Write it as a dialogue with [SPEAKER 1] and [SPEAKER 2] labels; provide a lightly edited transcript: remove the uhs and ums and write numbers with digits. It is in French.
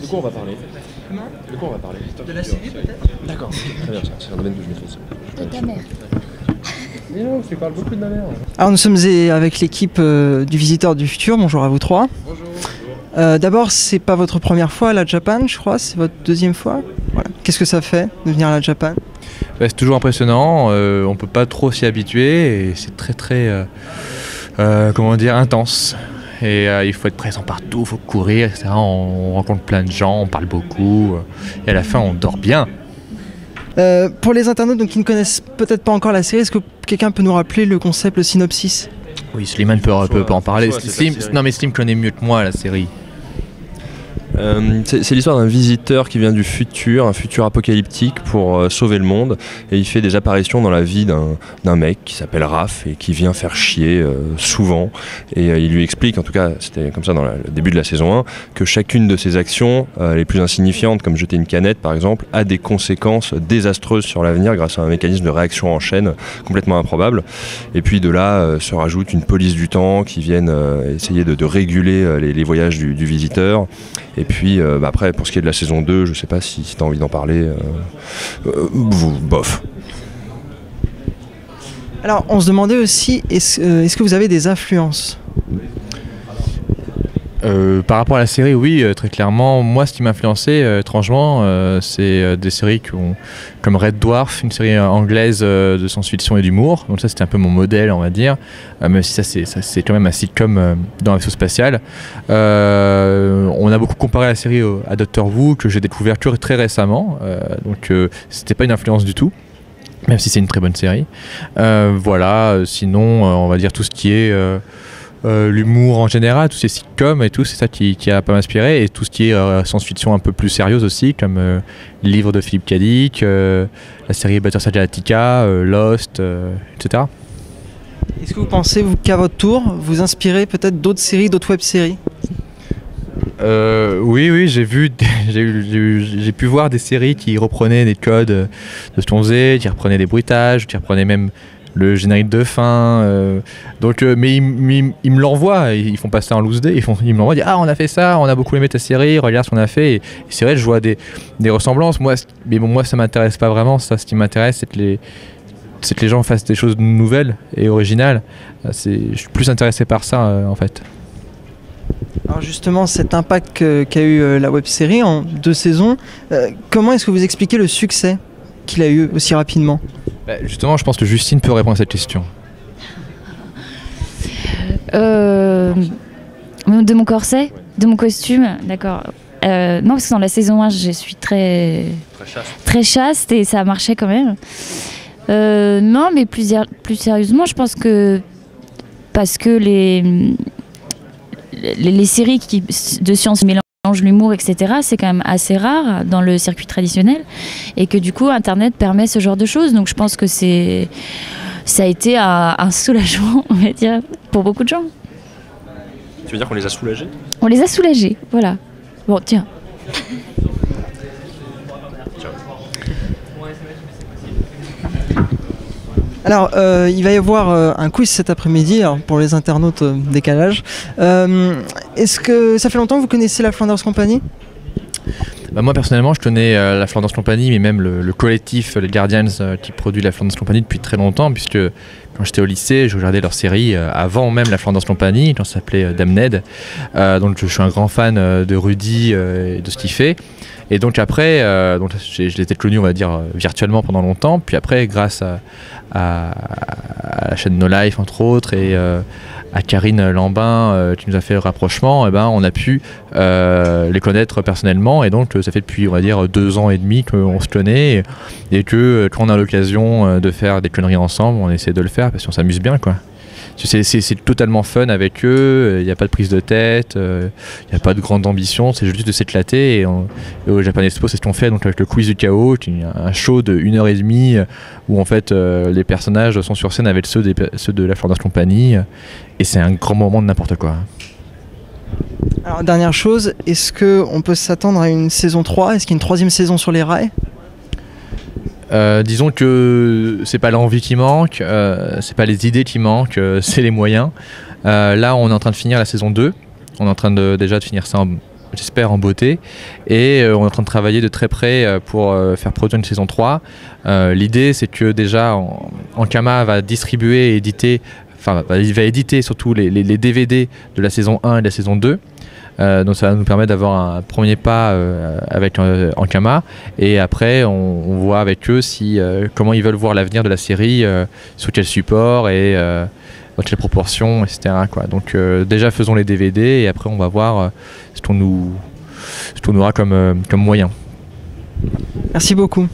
[SPEAKER 1] De quoi on va parler?
[SPEAKER 2] Comment?
[SPEAKER 1] De quoi on va parler?
[SPEAKER 2] De la série peut-être?
[SPEAKER 1] D'accord, très bien, c'est un domaine que je maîtrise.
[SPEAKER 3] De ta mère.
[SPEAKER 1] Mais non, tu parles beaucoup de ma mère.
[SPEAKER 2] Alors nous sommes avec l'équipe du Visiteur du Futur, bonjour à vous trois.
[SPEAKER 1] Bonjour.
[SPEAKER 2] D'abord, c'est pas votre première fois à la Japan, je crois, c'est votre deuxième fois. Voilà. Qu'est-ce que ça fait de venir à la Japan?
[SPEAKER 4] C'est toujours impressionnant, on peut pas trop s'y habituer et c'est très comment dire, intense. Et il faut être présent partout, il faut courir, etc. On rencontre plein de gens, on parle beaucoup et à la fin on dort bien.
[SPEAKER 2] Pour les internautes donc, qui ne connaissent peut-être pas encore la série, est-ce que quelqu'un peut nous rappeler le concept, le synopsis?
[SPEAKER 4] Oui, Slimane peut en parler. Non mais Slim connaît mieux que moi la série.
[SPEAKER 1] C'est l'histoire d'un visiteur qui vient du futur, un futur apocalyptique pour sauver le monde, et il fait des apparitions dans la vie d'un mec qui s'appelle Raph et qui vient faire chier souvent, et il lui explique, en tout cas c'était comme ça dans le début de la saison 1, que chacune de ses actions les plus insignifiantes, comme jeter une canette par exemple, a des conséquences désastreuses sur l'avenir grâce à un mécanisme de réaction en chaîne complètement improbable. Et puis de là se rajoute une police du temps qui viennent essayer de réguler les voyages du visiteur. Et puis après, pour ce qui est de la saison 2, je sais pas si tu as envie d'en parler. Bof.
[SPEAKER 2] Alors, on se demandait aussi, est-ce que vous avez des influences?
[SPEAKER 4] Par rapport à la série, oui, très clairement. Moi, ce qui m'a influencé, étrangement, c'est des séries comme Red Dwarf, une série anglaise de science-fiction et d'humour. Donc ça, c'était un peu mon modèle, on va dire. Même si ça c'est quand même un sitcom dans un vaisseau spatial. On a beaucoup comparé la série à Doctor Who, que j'ai découvert très récemment. Donc c'était pas une influence du tout, même si c'est une très bonne série. Voilà, sinon, on va dire tout ce qui est... l'humour en général, tous ces sitcoms et tout, c'est ça qui a pas m'inspiré, et tout ce qui est science-fiction un peu plus sérieuse aussi, comme les livres de Philippe K. Dick, la série Battlestar Galactica, Lost, etc.
[SPEAKER 2] Est-ce que vous pensez qu'à votre tour, vous inspirez peut-être d'autres séries, d'autres web-séries?
[SPEAKER 4] Oui, j'ai pu voir des séries qui reprenaient des codes de Stone Z, qui reprenaient des bruitages, qui reprenaient même le générique de fin, mais ils me l'envoient, ils font passer un loose day, ils me l'envoient, ils disent on a fait ça, on a beaucoup aimé ta série, regarde ce qu'on a fait, et c'est vrai, je vois des ressemblances, mais bon, moi ça m'intéresse pas vraiment, ça, ce qui m'intéresse c'est que les gens fassent des choses nouvelles et originales, je suis plus intéressé par ça en fait.
[SPEAKER 2] Alors justement, cet impact qu'a eu la web-série en 2 saisons, comment est-ce que vous expliquez le succès qu'il a eu aussi rapidement?
[SPEAKER 4] Justement, je pense que Justine peut répondre à cette question.
[SPEAKER 3] De mon corset, de mon costume, d'accord. Non, parce que dans la saison 1, je suis très chaste et ça marchait quand même. Non, mais plus sérieusement, je pense que parce que les séries de science mélangent l'humour, etc., c'est quand même assez rare dans le circuit traditionnel, et que du coup Internet permet ce genre de choses, donc je pense que ça a été un soulagement, on va dire, pour beaucoup de gens.
[SPEAKER 1] Tu veux dire qu'on les a soulagés?
[SPEAKER 3] On les a soulagés, voilà. Bon, tiens.
[SPEAKER 2] Alors, il va y avoir un quiz cet après-midi pour les internautes décalage. Est-ce que ça fait longtemps que vous connaissez la Flanders Company?
[SPEAKER 4] Moi personnellement je connais la Flanders Company, mais même le collectif les Guardians qui produit la Flanders Company depuis très longtemps, puisque quand j'étais au lycée je regardais leur série avant même la Flanders Company, quand ça s'appelait Damned. Donc je suis un grand fan de Rudy et de ce qu'il fait. Et donc après, je l'ai été connu, on va dire, virtuellement pendant longtemps. Puis après, grâce à la chaîne No Life, entre autres, et à Karine Lambin, qui nous a fait le rapprochement, on a pu les connaître personnellement. Et donc, ça fait depuis, on va dire, 2 ans et demi qu'on se connaît. Et que quand on a l'occasion de faire des conneries ensemble, on essaie de le faire parce qu'on s'amuse bien, quoi. C'est totalement fun avec eux, il n'y a pas de prise de tête, il n'y a pas de grande ambition, c'est juste de s'éclater. Et au Japan Expo, c'est ce qu'on fait donc avec le quiz du chaos, qui est un show de 1h30 où en fait les personnages sont sur scène avec ceux de la Flanders Company, et c'est un grand moment de n'importe quoi.
[SPEAKER 2] Alors dernière chose, est-ce qu'on peut s'attendre à une saison 3? Est-ce qu'il y a une 3e saison sur les rails?
[SPEAKER 4] Disons que c'est pas l'envie qui manque, c'est pas les idées qui manquent, c'est les moyens. Là on est en train de finir la saison 2, on est en train déjà de finir ça j'espère en beauté. Et on est en train de travailler de très près pour faire produire une saison 3. L'idée, c'est que déjà, Ankama va distribuer et éditer, enfin, va éditer surtout les DVD de la saison 1 et de la saison 2. Donc ça va nous permettre d'avoir un premier pas avec Ankama, et après on voit avec eux comment ils veulent voir l'avenir de la série, sur quel support et dans quelle proportion, etc. quoi. Donc déjà faisons les DVD et après on va voir ce qu'on nous aura comme moyen.
[SPEAKER 2] Merci beaucoup.